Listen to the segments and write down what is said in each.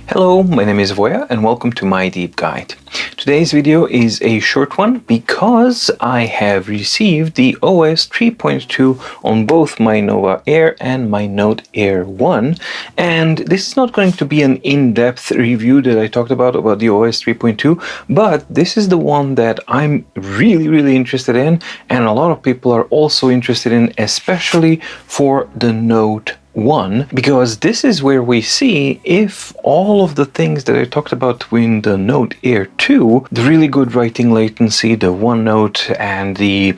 Hello, my name is Voya and welcome to my deep guide. Today's video is a short one because I have received the OS 3.2 on both my Nova Air and my Note Air 1, and this is not going to be an in-depth review that I talked about the OS 3.2, but this is the one that I'm really interested in, and a lot of people are also interested in, especially for the Note 1, because this is where we see if all of the things that I talked about in the Note Air 2, the really good writing latency, the OneNote, and the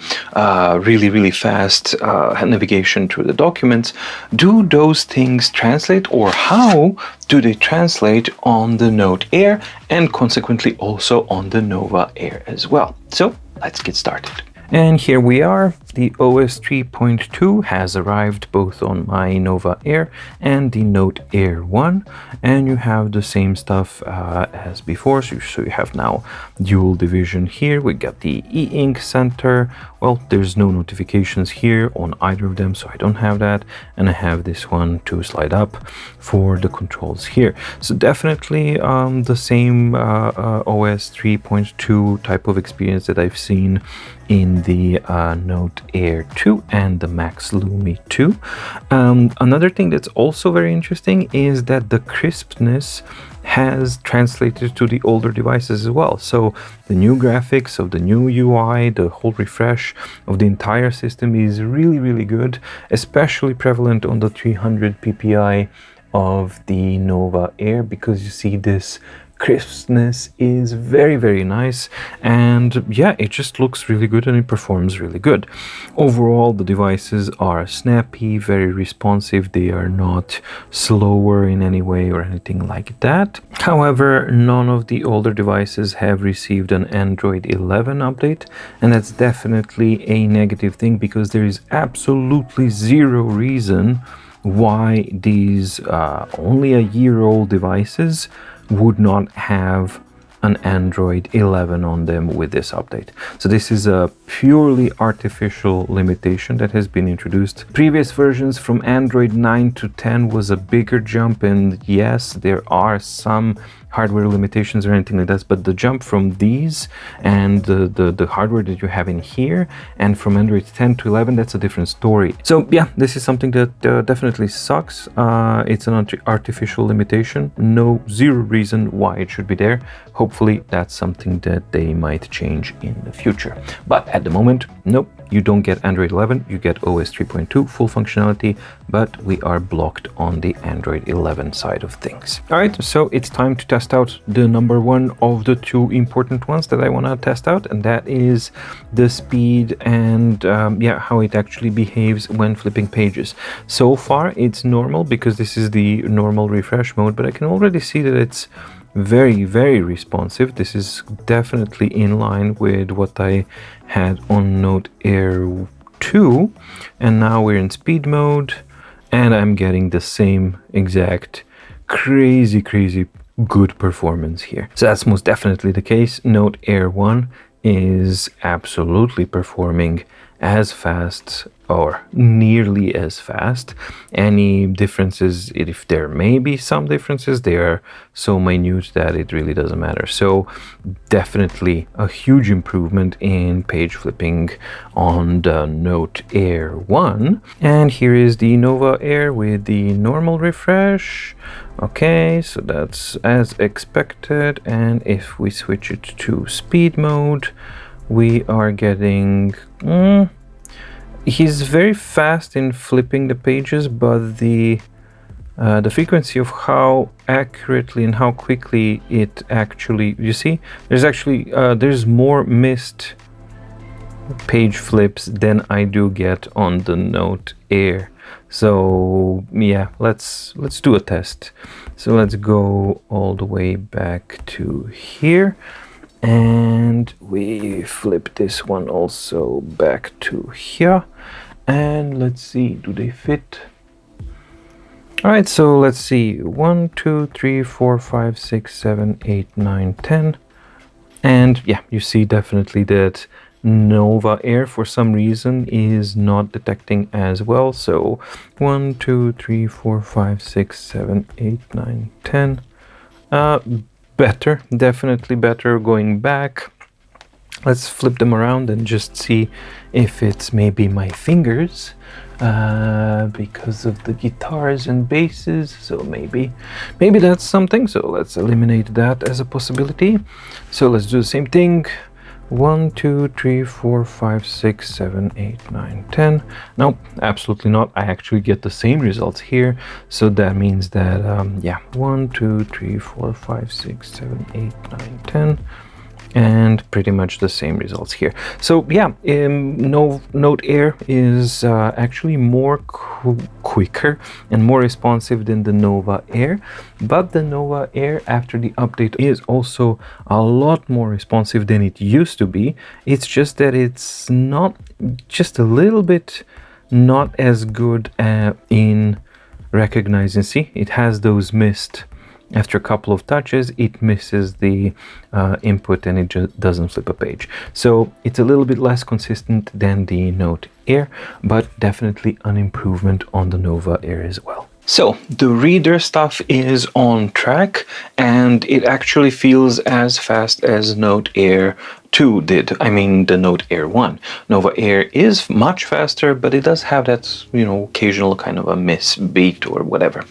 really fast navigation through the documents, do those things translate, or how do they translate on the Note Air and consequently also on the Nova Air as well. So let's get started. And here we are. The OS 3.2 has arrived both on my Nova Air and the Note Air 1, and you have the same stuff as before. So you have now dual division here. We got the e-ink center. Well, there's no notifications here on either of them, so I don't have that. And I have this one to slide up for the controls here. So definitely the same OS 3.2 type of experience that I've seen in the Note Air 2 and the Max Lumi 2. Another thing that's also very interesting is that the crispness has translated to the older devices as well. So the new graphics of the new UI, the whole refresh of the entire system is really good, especially prevalent on the 300 ppi of the Nova Air, because you see this crispness is very nice, and yeah, it just looks really good and it performs really good. Overall, the devices are snappy, very responsive. They are not slower in any way or anything like that. However, none of the older devices have received an Android 11 update, and that's definitely a negative thing, because there is absolutely zero reason why these only a year-old devices would not have an Android 11 on them with this update. So this is a purely artificial limitation that has been introduced. Previous versions from Android 9 to 10 was a bigger jump, and yes, there are some hardware limitations or anything like that, but the jump from these and the hardware that you have in here and from Android 10 to 11, that's a different story. So yeah, this is something that definitely sucks. It's an artificial limitation. Zero reason why it should be there. Hopefully that's something that they might change in the future. But at the moment, nope, you don't get Android 11, you get OS 3.2 full functionality, but we are blocked on the Android 11 side of things. All right, so it's time to test out the number one of the two important ones that I want to test out, and that is the speed and how it actually behaves when flipping pages. So far it's normal because this is the normal refresh mode, but I can already see that it's very responsive. This is definitely in line with what I had on Note Air 2, and now we're in speed mode and I'm getting the same exact crazy good performance here. So that's most definitely the case. Note Air 1 is absolutely performing as fast or nearly as fast. Any differences, if there may be some differences, they are so minute that it really doesn't matter. So definitely a huge improvement in page flipping on the Note Air 1. And here is the Nova Air with the normal refresh. Okay, so that's as expected, and if we switch it to speed mode, we are getting he's very fast in flipping the pages, but the frequency of how accurately and how quickly it actually, you see, there's more missed page flips than I do get on the Note Air. So yeah, let's do a test. So let's go all the way back to here, and we flip this one also back to here, and let's see, do they fit? All right, so let's see, 1 2 3 4 5 6 7 8 9 10, and yeah, you see definitely that Nova Air for some reason is not detecting as well. So 1 2 3 4 5 6 7 8 9 10, Uh, Better, definitely better going back. Let's flip them around and just see if it's maybe my fingers because of the guitars and basses. So maybe that's something. So let's eliminate that as a possibility. So let's do the same thing. 1, 2, 3, 4, 5, 6, 7, 8, 9, 10. Nope, absolutely not. I actually get the same results here. So that means that, yeah, 1, 2, 3, 4, 5, 6, 7, 8, 9, 10. And pretty much the same results here. So yeah, Note Air is actually more quicker and more responsive than the Nova Air, but the Nova Air after the update is also a lot more responsive than it used to be. It's just that it's not, just a little bit not as good in recognizing. See, it has those missed. After a couple of touches, it misses the input and it just doesn't flip a page. So it's a little bit less consistent than the Note Air, but definitely an improvement on the Nova Air as well. So the reader stuff is on track, and it actually feels as fast as Note Air 2 did. I mean, the Note Air 1. Nova Air is much faster, but it does have that, occasional kind of a miss beat or whatever.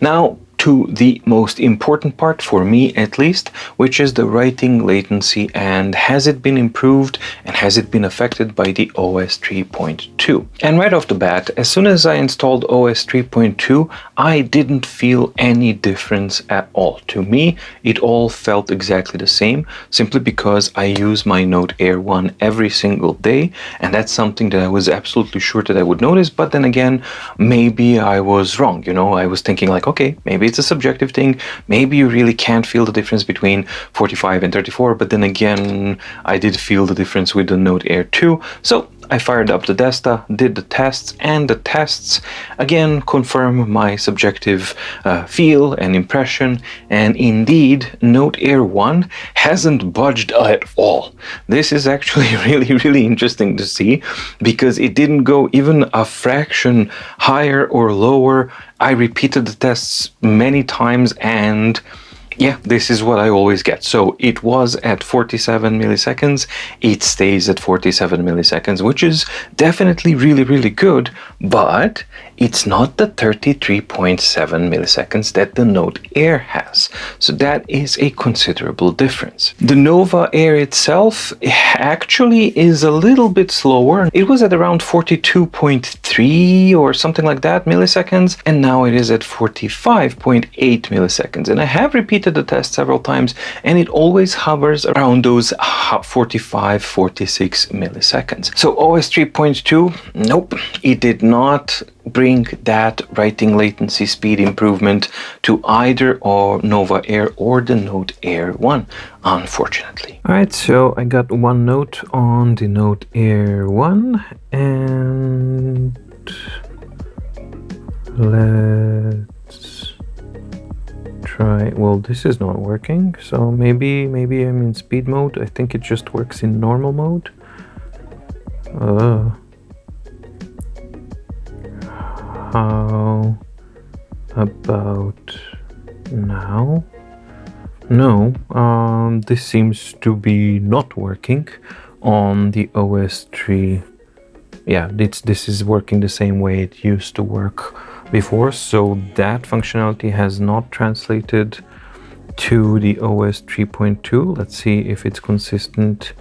Now, to the most important part, for me at least, which is the writing latency, and has it been improved and has it been affected by the OS 3.2? And right off the bat, as soon as I installed OS 3.2, I didn't feel any difference at all. To me, it all felt exactly the same, simply because I use my Note Air 1 every single day, and that's something that I was absolutely sure that I would notice. But then again, maybe I was wrong. I was thinking like, okay, maybe it's a subjective thing. Maybe you really can't feel the difference between 45 and 34, but then again, I did feel the difference with the Note Air 2. So I fired up the D.E.S.T.A, did the tests, and the tests again confirm my subjective feel and impression, and indeed Note Air 1 hasn't budged at all. This is actually really interesting to see, because it didn't go even a fraction higher or lower. I repeated the tests many times, and yeah, this is what I always get. So it was at 47 milliseconds, it stays at 47 milliseconds, which is definitely really good, but it's not the 33.7 milliseconds that the Note Air has. So that is a considerable difference. The Nova Air itself actually is a little bit slower. It was at around 42.3 or something like that milliseconds, and now it is at 45.8 milliseconds. And I have repeated the test several times, and it always hovers around those 45-46 milliseconds. So OS 3.2, nope, it did not bring that writing latency speed improvement to either or Nova Air or the Note Air 1, unfortunately. Alright, so I got one note on the Note Air 1, and let's try. Well, this is not working, so maybe I'm in speed mode. I think it just works in normal mode. How about now? No, this seems to be not working on the OS 3. Yeah, this is working the same way it used to work before, so that functionality has not translated to the OS 3.2. Let's see if it's consistent.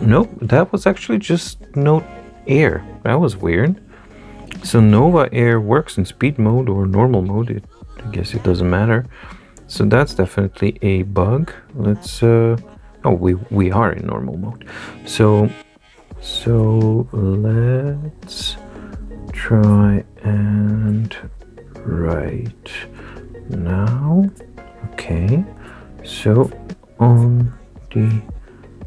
Nope, that was actually just Note Air. That was weird. So Nova Air works in speed mode or normal mode. I guess it doesn't matter. So that's definitely a bug. Let's oh, we are in normal mode. So let's try and write now. Okay, so on the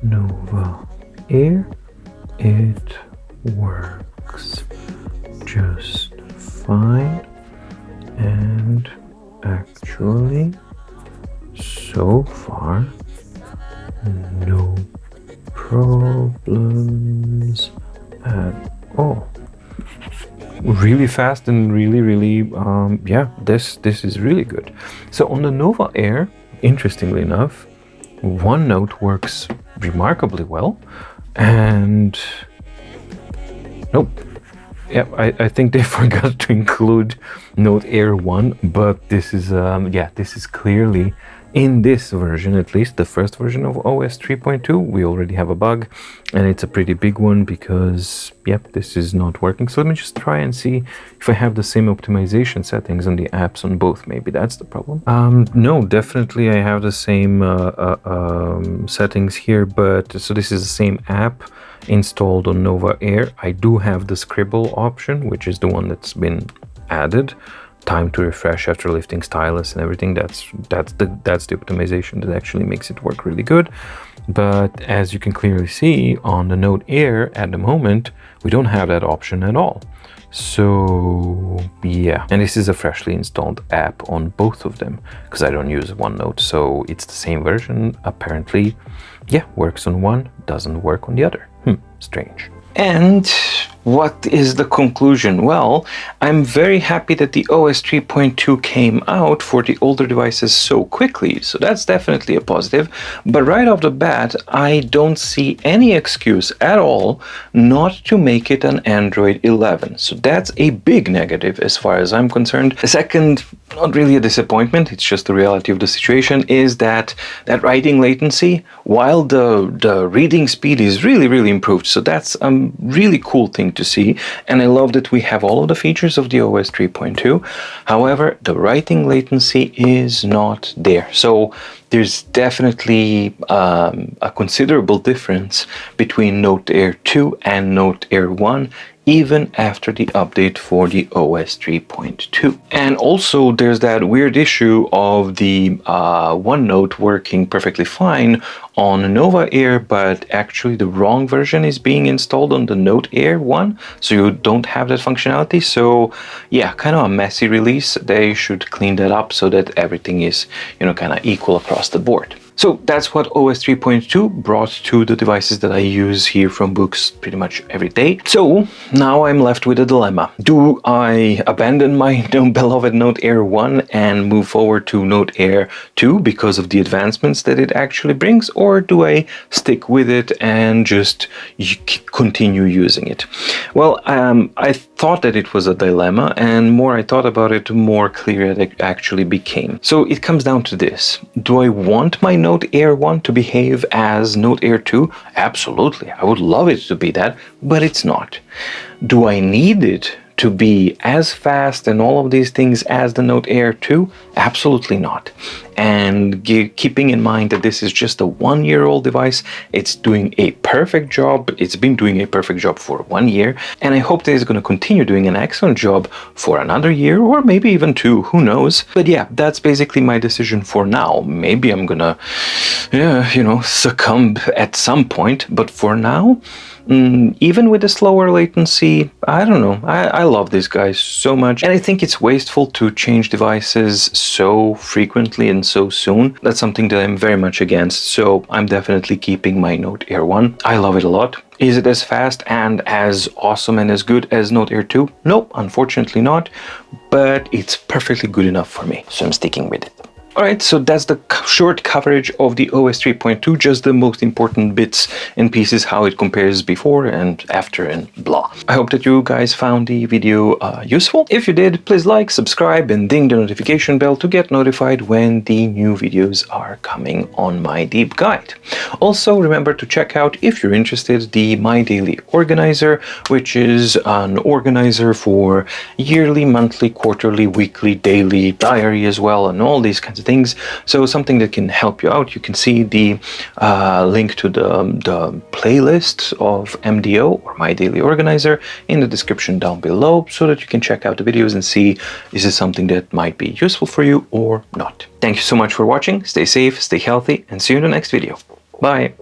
Nova Air it works just fine, and actually so far no problems at all. really fast and really, yeah, this is really good. So on the Nova Air, interestingly enough, OneNote works remarkably well, and nope. Yeah, I think they forgot to include Note Air 1, but this is, yeah, this is clearly in this version, at least the first version of OS 3.2. We already have a bug, and it's a pretty big one because, yep, this is not working. So let me just try and see if I have the same optimization settings on the apps on both. Maybe that's the problem. No, definitely I have the same settings here, but so this is the same app installed on Nova Air. I do have the scribble option, which is the one that's been added. Time to refresh after lifting stylus and everything. That's the optimization that actually makes it work really good. But as you can clearly see on the Note Air at the moment, we don't have that option at all. So yeah, and this is a freshly installed app on both of them because I don't use OneNote, so it's the same version. Apparently, yeah, works on one, doesn't work on the other. Strange. And what is the conclusion? Well, I'm very happy that the OS 3.2 came out for the older devices so quickly, so that's definitely a positive. But right off the bat, I don't see any excuse at all not to make it an Android 11. So that's a big negative as far as I'm concerned. The second, not really a disappointment, it's just the reality of the situation, is that writing latency, while the reading speed is really improved. So that's a really cool thing to see, and I love that we have all of the features of the OS 3.2. However, the writing latency is not there. So there's definitely a considerable difference between Note Air 2 and Note Air 1, even after the update for the OS 3.2. And also there's that weird issue of the OneNote working perfectly fine on Nova Air, but actually the wrong version is being installed on the Note Air 1, so you don't have that functionality. So yeah, kind of a messy release. They should clean that up so that everything is, you know, kind of equal across the board. So that's what OS 3.2 brought to the devices that I use here from Boox pretty much every day. So now I'm left with a dilemma. Do I abandon my beloved Note Air 1 and move forward to Note Air 2 because of the advancements that it actually brings, or do I stick with it and just continue using it? Well, I thought that it was a dilemma, and more I thought about it, more clear it actually became. So it comes down to this. Do I want my Note Air 1 to behave as Note Air 2? Absolutely, I would love it to be that, but it's not. Do I need it to be as fast and all of these things as the Note Air 2? Absolutely not. And keeping in mind that this is just a 1-year-old device, it's doing a perfect job. It's been doing a perfect job for 1 year, and I hope that it's going to continue doing an excellent job for another year, or maybe even 2, who knows. But yeah, that's basically my decision for now. Maybe I'm gonna, you know, succumb at some point, but for now, even with the slower latency, I don't know, I love these guys so much, and I think it's wasteful to change devices so frequently and so soon. That's something that I'm very much against, so I'm definitely keeping my Note Air 1. I love it a lot. Is it as fast and as awesome and as good as Note Air 2? Nope, unfortunately not, but it's perfectly good enough for me, so I'm sticking with it. Alright, so that's the short coverage of the OS 3.2, just the most important bits and pieces, how it compares before and after and blah. I hope that you guys found the video useful. If you did, please like, subscribe, and ding the notification bell to get notified when the new videos are coming on My Deep Guide. Also, remember to check out, if you're interested, the My Daily Organizer, which is an organizer for yearly, monthly, quarterly, weekly, daily, diary as well, and all these kinds of things. So something that can help you out. You can see the link to the playlist of MDO, or My Daily Organizer, in the description down below, so that you can check out the videos and see, is this something that might be useful for you or not. Thank you so much for watching. Stay safe, stay healthy, and see you in the next video. Bye.